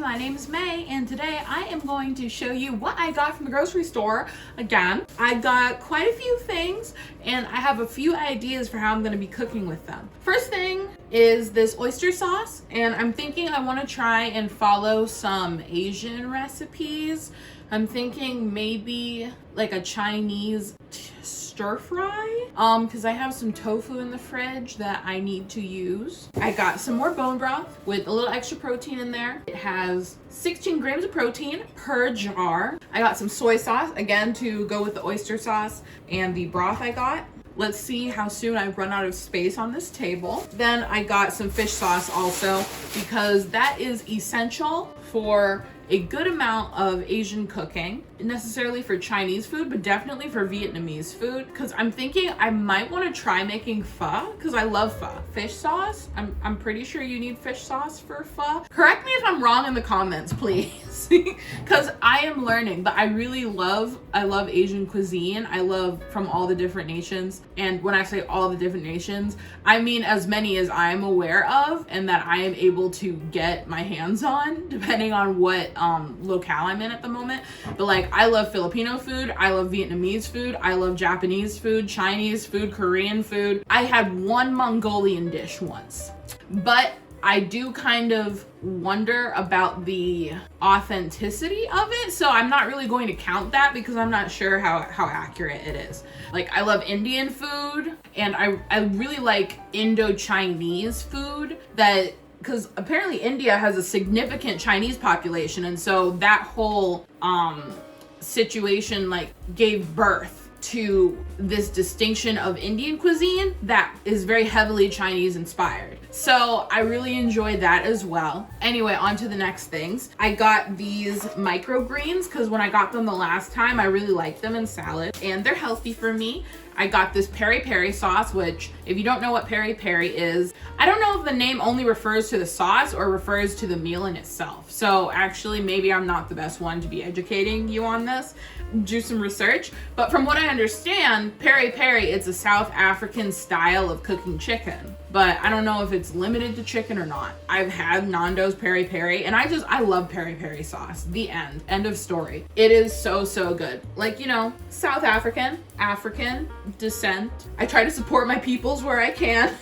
my name is May, and today I am going to show you what I got from the grocery store. Again, I got quite a few things, and I have a few ideas for how I'm going to be cooking with them. First thing is this oyster sauce, and I'm thinking I want to try and follow some Asian recipes. I'm thinking maybe like a Chinese stir fry, because I have some tofu in the fridge that I need to use. I got some more bone broth with a little extra protein in there. It has 16 grams of protein per jar. I got some soy sauce, again, to go with the oyster sauce and the broth I got. Let's see how soon I run out of space on this table. Then I got some fish sauce also, because that is essential for a good amount of Asian cooking, necessarily for Chinese food, but definitely for Vietnamese food. Because I'm thinking I might want to try making pho, because I love pho. Fish sauce, I'm pretty sure you need fish sauce for pho. Correct me if I'm wrong in the comments, please, because I am learning. But I love Asian cuisine. I love from all the different nations. And when I say all the different nations, I mean as many as I'm aware of and that I am able to get my hands on, depending on what locale I'm in at the moment. But like, I love Filipino food, I love Vietnamese food, I love Japanese food, Chinese food, Korean food. I had one Mongolian dish once, but I do kind of wonder about the authenticity of it, so I'm not really going to count that because I'm not sure how accurate it is. Like, I love Indian food, and I really like Indo-Chinese food, that because apparently India has a significant Chinese population, and so that whole situation like gave birth to this distinction of Indian cuisine that is very heavily Chinese inspired. So I really enjoyed that as well. Anyway, on to the next things. I got these microgreens because when I got them the last time, I really liked them in salad, and they're healthy for me. I got this peri peri sauce, which if you don't know what peri peri is, I don't know if the name only refers to the sauce or refers to the meal in itself. So actually, maybe I'm not the best one to be educating you on this. Do some research. But from what I understand, peri peri, it's a South African style of cooking chicken. But I don't know if it's limited to chicken or not. I've had Nando's peri peri, and I love peri peri sauce. The end of story. It is so good. Like, you know, South African descent. I try to support my peoples where I can.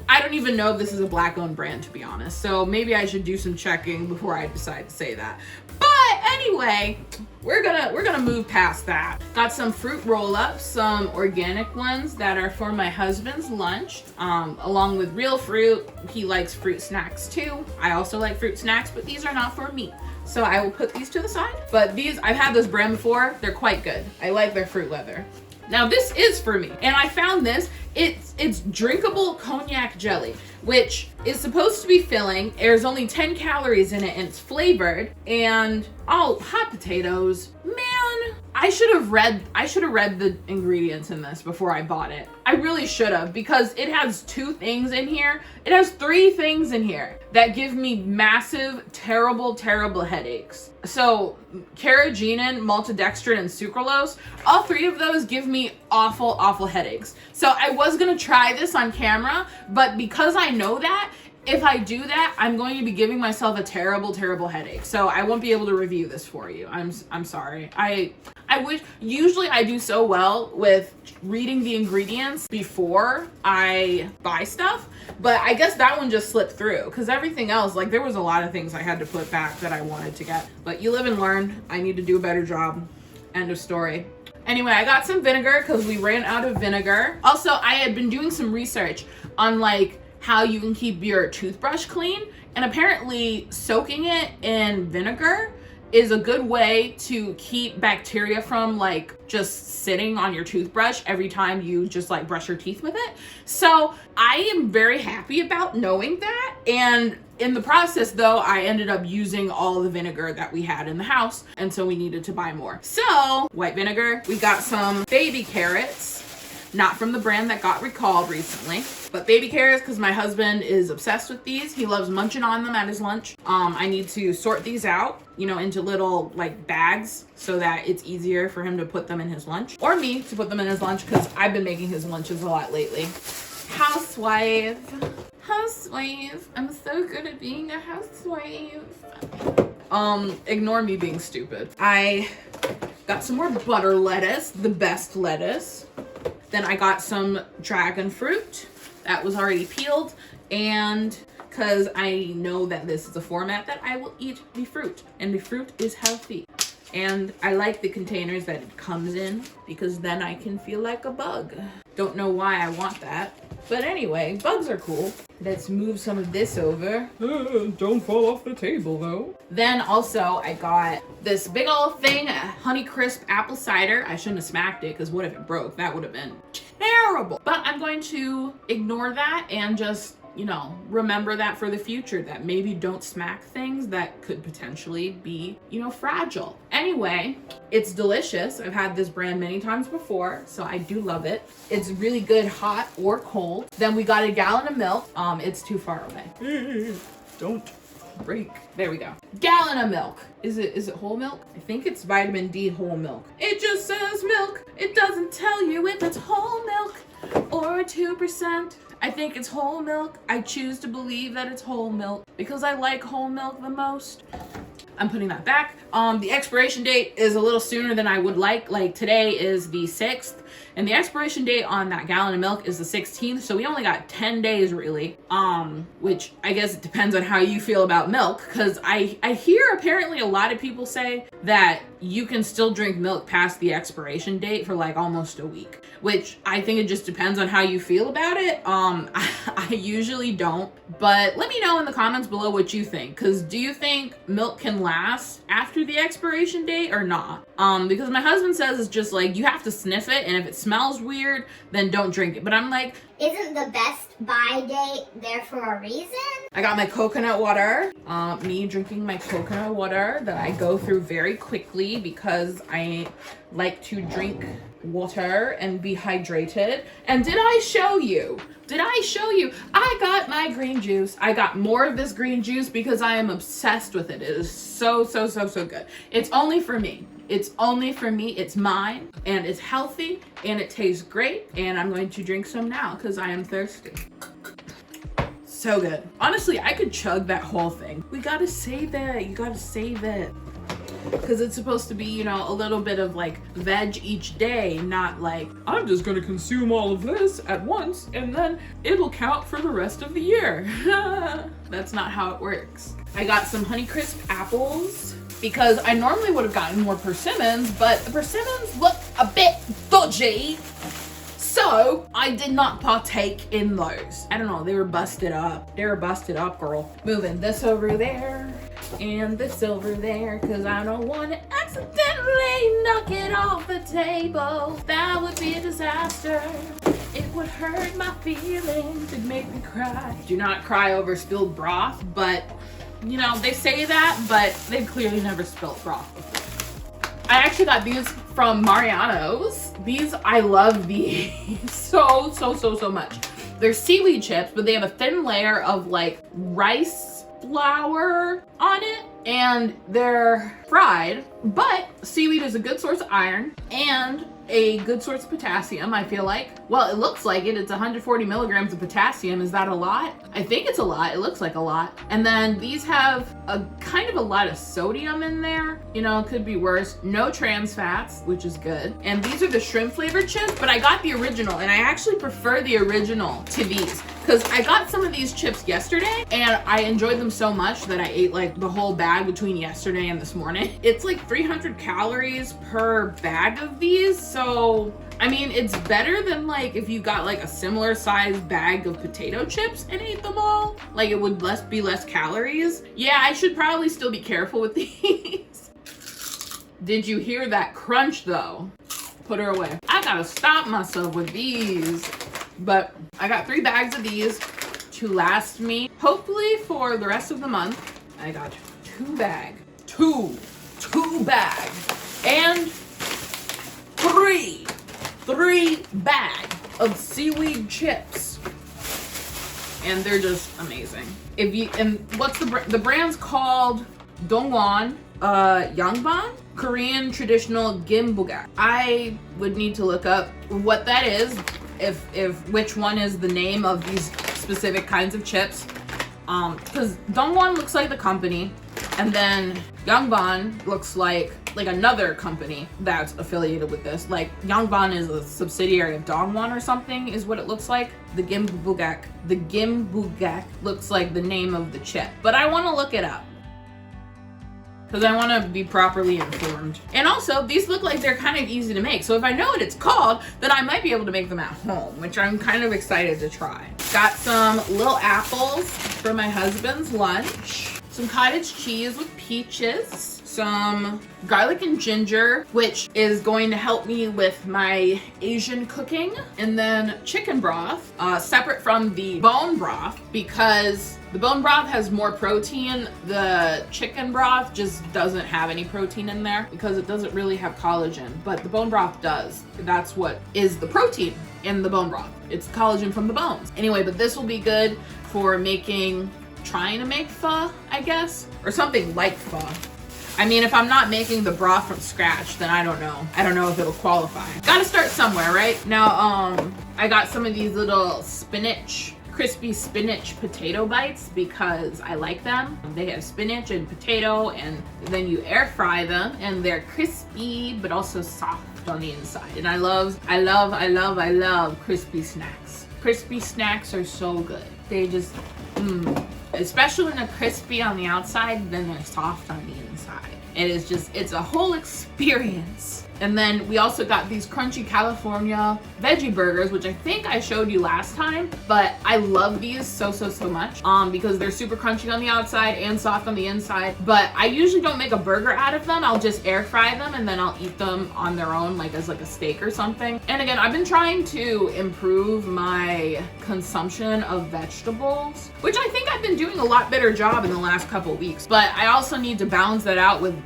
I don't even know if this is a black-owned brand, to be honest. So maybe I should do some checking before I decide to say that. But anyway, we're gonna move past that. Got some fruit roll-ups, some organic ones that are for my husband's lunch, along with real fruit. He likes fruit snacks too. I also like fruit snacks, but these are not for me. So I will put these to the side. But these, I've had this brand before. They're quite good. I like their fruit leather. Now this is for me, and I found this. It's drinkable cognac jelly, which is supposed to be filling. There's only 10 calories in it, and it's flavored. And oh, hot potatoes, man! I should have read the ingredients in this before I bought it. I really should have, because it has 2 things in here. It has 3 things in here that give me massive, terrible headaches. So carrageenan, maltodextrin, and sucralose, all 3 of those give me awful headaches. So I was gonna try this on camera, but because I know that if I do that, I'm going to be giving myself a terrible headache. So I won't be able to review this for you. I'm sorry. I wish, usually I do so well with reading the ingredients before I buy stuff, but I guess that one just slipped through, because everything else, like, there was a lot of things I had to put back that I wanted to get. But you live and learn. I need to do a better job. End of story. Anyway, I got some vinegar because we ran out of vinegar. Also, I had been doing some research on like how you can keep your toothbrush clean, and apparently soaking it in vinegar is a good way to keep bacteria from like just sitting on your toothbrush every time you just like brush your teeth with it. So I am very happy about knowing that, and in the process though, I ended up using all the vinegar that we had in the house, and so we needed to buy more. So white vinegar. We got some baby carrots, not from the brand that got recalled recently, but baby carrots, because my husband is obsessed with these. He loves munching on them at his lunch. I need to sort these out, you know, into little like bags so that it's easier for him to put them in his lunch, or me to put them in his lunch, because I've been making his lunches a lot lately. housewife. Housewife. I'm so good at being a housewife. Ignore me being stupid. I got some more butter lettuce, the best lettuce. Then I got some dragon fruit that was already peeled, and because I know that this is a format that I will eat the fruit, and the fruit is healthy. And I like the containers that it comes in because then I can feel like a bug. Don't know why I want that. But anyway, bugs are cool. Let's move some of this over. Don't fall off the table though. Then also I got this big old thing, Honeycrisp apple cider. I shouldn't have smacked it because what if it broke? That would have been terrible. But I'm going to ignore that and just, you know, remember that for the future, that maybe don't smack things that could potentially be, you know, fragile. Anyway, it's delicious. I've had this brand many times before, so I do love it. It's really good hot or cold. Then we got a gallon of milk. It's too far away. Don't break. There we go. Gallon of milk. Is it whole milk? I think it's vitamin D whole milk. It just says milk. It doesn't tell you if it's whole milk or 2%. I think it's whole milk. I choose to believe that it's whole milk because I like whole milk the most. I'm putting that back. The expiration date is a little sooner than I would like. Like today is the 6th and the expiration date on that gallon of milk is the 16th. So we only got 10 days really. Which I guess it depends on how you feel about milk, because I hear apparently a lot of people say that you can still drink milk past the expiration date for like almost a week, which I think it just depends on how you feel about it. I usually don't, but let me know in the comments below what you think, because do you think milk can last after the expiration date or not? Because my husband says it's just like you have to sniff it, and if it smells weird, then don't drink it. But I'm like, isn't the best buy date there for a reason? I got my coconut water. Me drinking my coconut water that I go through very quickly because I like to drink water and be hydrated. And did I show you? I got my green juice. I got more of this green juice because I am obsessed with it. It is so good. It's only for me. It's only for me. It's mine, and it's healthy, and it tastes great, and I'm going to drink some now because I am thirsty. So good. Honestly, I could chug that whole thing. We gotta save it. You gotta save it. Because it's supposed to be, you know, a little bit of like veg each day, not like, I'm just gonna consume all of this at once and then it'll count for the rest of the year. That's not how it works. I got some Honeycrisp apples because I normally would have gotten more persimmons, but the persimmons look a bit dodgy. So I did not partake in those. I don't know, they were busted up. They were busted up, girl. Moving this over there and this over there because I don't want to accidentally knock it off the table. That would be a disaster. It would hurt my feelings. It'd make me cry. Do not cry over spilled broth, but you know, they say that, but they've clearly never spilled broth before. I actually got these from Mariano's. These, I love these so much. They're seaweed chips, but they have a thin layer of like rice flour on it, and they're fried, but seaweed is a good source of iron and a good source of potassium, I feel like. Well, it looks like it. It's 140 milligrams of potassium. Is that a lot? I think it's a lot. It looks like a lot. And then these have a kind of a lot of sodium in there. You know, it could be worse. No trans fats, which is good. And these are the shrimp flavored chips, but I got the original, and I actually prefer the original to these because I got some of these chips yesterday and I enjoyed them so much that I ate like the whole bag between yesterday and this morning. It's like 300 calories per bag of these. So, I mean, it's better than like if you got like a similar sized bag of potato chips and ate them all. Like it would be less calories. Yeah, I should probably still be careful with these. Did you hear that crunch though? Put her away. I gotta stop myself with these. But I got 3 bags of these to last me, hopefully for the rest of the month. I got 2 bags, and 3 bags of seaweed chips. And they're just amazing. What's the brand's called Dongwon Yangban? Korean traditional gimbugak. I would need to look up what that is. if which one is the name of these specific kinds of chips. Because Dongwon looks like the company, and then Yangban looks like another company that's affiliated with this. Like Yangban is a subsidiary of Dongwon or something is what it looks like. The Gimbugak looks like the name of the chip. But I want to look it up because I want to be properly informed. And also, these look like they're kind of easy to make. So if I know what it's called, then I might be able to make them at home, which I'm kind of excited to try. Got some little apples for my husband's lunch. Some cottage cheese with peaches. Some garlic and ginger, which is going to help me with my Asian cooking. And then chicken broth, separate from the bone broth, because the bone broth has more protein. The chicken broth just doesn't have any protein in there because it doesn't really have collagen, but the bone broth does. That's what is the protein in the bone broth. It's collagen from the bones. Anyway, but this will be good for trying to make pho, I guess, or something like pho. I mean, if I'm not making the broth from scratch, then I don't know. I don't know if it'll qualify. Gotta start somewhere, right? Now, I got some of these little crispy spinach potato bites because I like them. They have spinach and potato, and then you air fry them, and they're crispy, but also soft on the inside. And I love crispy snacks. Crispy snacks are so good. They just, especially when they're crispy on the outside, then they're soft on the inside. It's a whole experience. And then we also got these crunchy California veggie burgers, which I think I showed you last time, but I love these so much because they're super crunchy on the outside and soft on the inside. But I usually don't make a burger out of them. I'll just air fry them and then I'll eat them on their own, like as a steak or something. And again, I've been trying to improve my consumption of vegetables, which I think I've been doing a lot better job in the last couple weeks. But I also need to balance that out with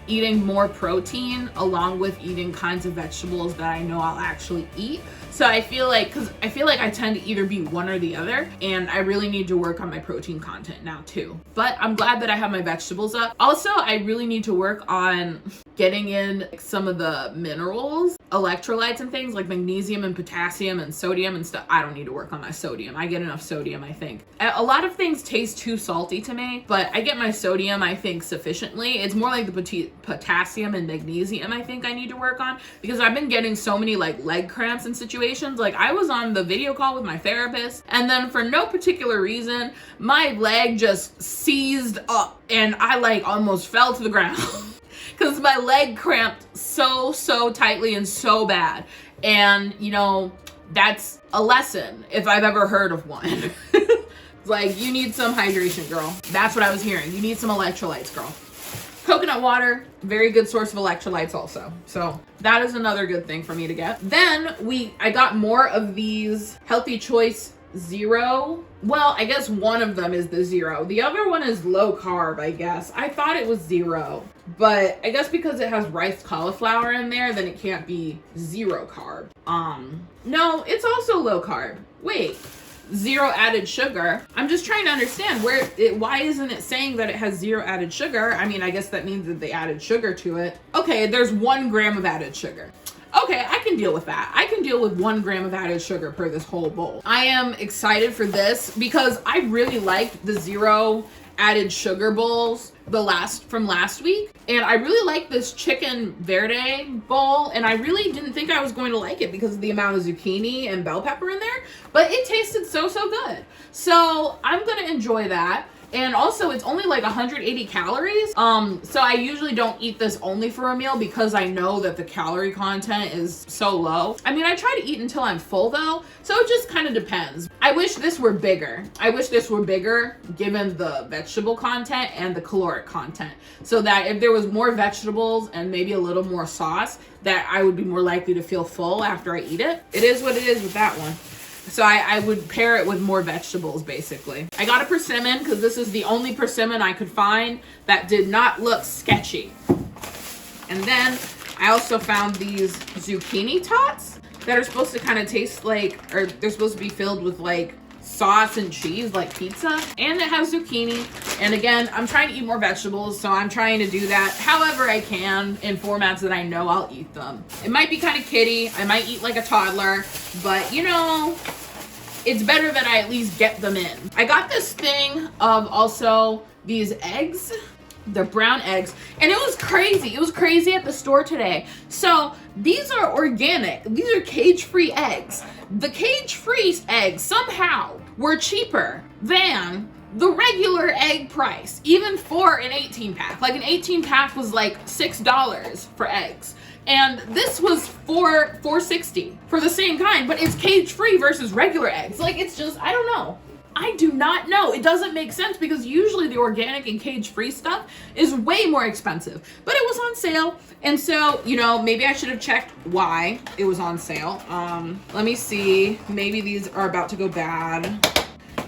eating more protein along with eating kinds of vegetables that I know I'll actually eat. So I feel like I tend to either be one or the other, and I really need to work on my protein content now too. But I'm glad that I have my vegetables up. Also, I really need to work on getting in some of the minerals, electrolytes and things like magnesium and potassium and sodium and stuff. I don't need to work on my sodium. I get enough sodium, I think. A lot of things taste too salty to me, but I get my sodium, I think, sufficiently. It's more like the potassium and magnesium I think I need to work on, because I've been getting so many leg cramps in situations. Like I was on the video call with my therapist, and then for no particular reason, my leg just seized up and I almost fell to the ground. Because my leg cramped so tightly and so bad. And, that's a lesson if I've ever heard of one. It's you need some hydration, girl. That's what I was hearing. You need some electrolytes, girl. Coconut water, very good source of electrolytes also. So that is another good thing for me to get. Then I got more of these Healthy Choice Zero. Well, I guess one of them is the zero. The other one is low carb, I guess. I thought it was zero, but I guess because it has riced cauliflower in there, then it can't be zero carb. No, it's also low carb. Wait, zero added sugar. I'm just trying to understand why isn't it saying that it has zero added sugar? I mean, I guess that means that they added sugar to it. Okay, there's 1 gram of added sugar. Okay, I can deal with that. I can deal with 1 gram of added sugar per this whole bowl. I am excited for this because I really liked the zero added sugar bowls from last week. And I really like this chicken verde bowl, and I really didn't think I was going to like it because of the amount of zucchini and bell pepper in there, but it tasted so good. So I'm gonna enjoy that. And also it's only 180 calories. So I usually don't eat this only for a meal because I know that the calorie content is so low. I mean, I try to eat until I'm full though. So it just kind of depends. I wish this were bigger. Given the vegetable content and the caloric content. So that if there was more vegetables and maybe a little more sauce, that I would be more likely to feel full after I eat it. It is what it is with that one. So I would pair it with more vegetables, basically. I got a persimmon because this is the only persimmon I could find that did not look sketchy. And then I also found these zucchini tots that are supposed to kind of taste they're supposed to be filled with sauce and cheese like pizza, and it has zucchini. And again, I'm trying to eat more vegetables, so I'm trying to do that however I can in formats that I know I'll eat them. It might be kind of kiddie, I might eat like a toddler, but you know, it's better that I at least get them in. I got this thing of also these eggs. They're brown eggs, and it was crazy. It was crazy at the store today. So these are organic. These are cage-free eggs. The cage-free eggs somehow were cheaper than the regular egg price, even for an 18 pack. Like an 18 pack was like $6 for eggs. And this was $4.60 for the same kind, but it's cage-free versus regular eggs. Like, it's just, I don't know. I do not know. It doesn't make sense because usually the organic and cage-free stuff is way more expensive. But it was on sale. And so, you know, maybe I should have checked why it was on sale. Let me see. Maybe these are about to go bad.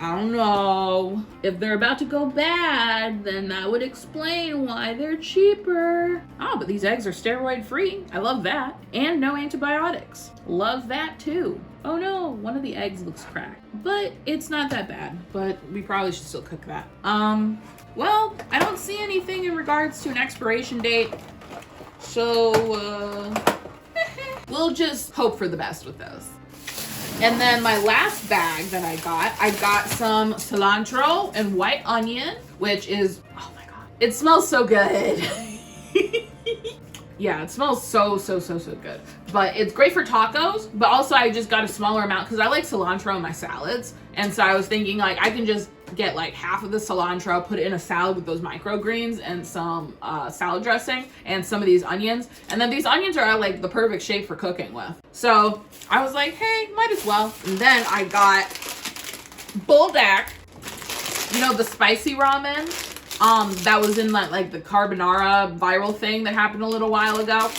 I don't know. If they're about to go bad, then that would explain why they're cheaper. Oh, but these eggs are steroid-free. I love that. And no antibiotics. Love that too. Oh no, one of the eggs looks cracked. But it's not that bad. But we probably should still cook that. Well, I don't see anything in regards to an expiration date. So, we'll just hope for the best with those. And then my last bag that I got some cilantro and white onion, which is, oh my God, it smells so good. Yeah, it smells so good. But it's great for tacos, but also I just got a smaller amount because I like cilantro in my salads. And so I was thinking like I can just get like half of the cilantro, put it in a salad with those microgreens and some salad dressing and some of these onions. And then these onions are like the perfect shape for cooking with. So I was like, hey, might as well. And then I got Buldak, you know, the spicy ramen that was in that like the carbonara viral thing that happened a little while ago.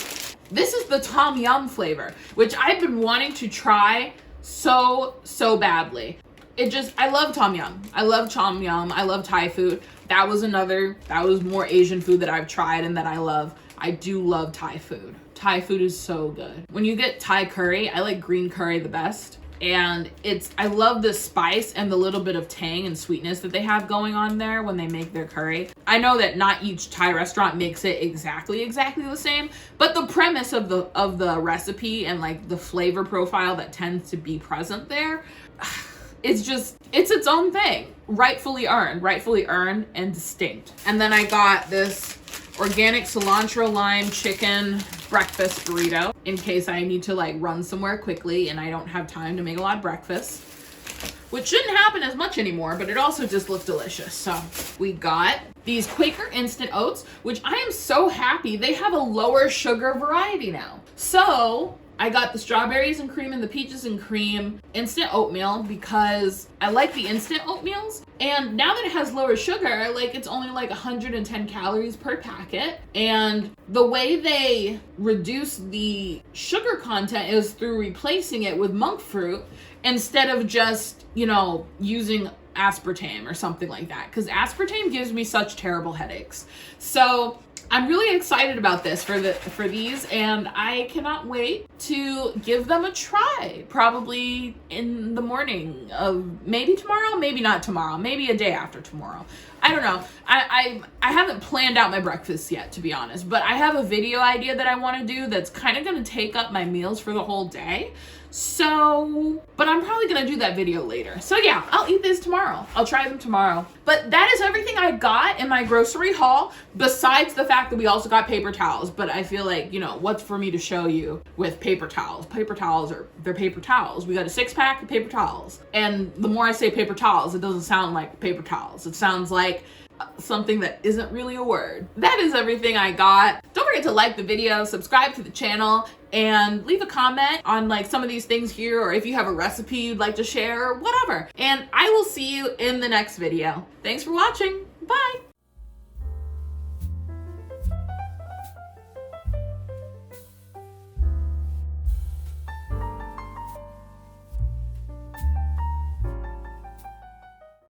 This is the Tom Yum flavor, which I've been wanting to try so badly. I love Tom Yum. I love Tom Yum. I love Thai food. That was more Asian food that I've tried and that I love. I do love Thai food. Thai food is so good. When you get Thai curry, I like green curry the best. And I love the spice and the little bit of tang and sweetness that they have going on there when they make their curry. I know that not each Thai restaurant makes it exactly the same, but the premise of the recipe and like the flavor profile that tends to be present there, it's its own thing. Rightfully earned and distinct. And then I got this organic cilantro lime chicken breakfast burrito in case I need to like run somewhere quickly and I don't have time to make a lot of breakfast, which shouldn't happen as much anymore, but it also just looked delicious. So we got these Quaker instant oats, which I am so happy they have a lower sugar variety now. So I got the strawberries and cream and the peaches and cream instant oatmeal because I like the instant oatmeals. And now that it has lower sugar, like it's only like 110 calories per packet. And the way they reduce the sugar content is through replacing it with monk fruit instead of just, you know, using aspartame or something like that. Because aspartame gives me such terrible headaches. So I'm really excited about this for these, and I cannot wait to give them a try. Probably in the morning of maybe tomorrow, maybe not tomorrow, maybe a day after tomorrow. I don't know. I haven't planned out my breakfast yet, to be honest, but I have a video idea that I want to do that's kind of going to take up my meals for the whole day. So, but I'm probably going to do that video later. So yeah, I'll eat this tomorrow. I'll try them tomorrow. But that is everything I got in my grocery haul, besides the fact that we also got paper towels. But I feel like, you know, what's for me to show you with paper towels? Paper towels they're paper towels. We got a 6-pack of paper towels. And the more I say paper towels, it doesn't sound like paper towels. It sounds like something that isn't really a word. That is everything I got. Don't forget to like the video, subscribe to the channel, and leave a comment on like some of these things here, or if you have a recipe you'd like to share or whatever. And I will see you in the next video. Thanks for watching. Bye.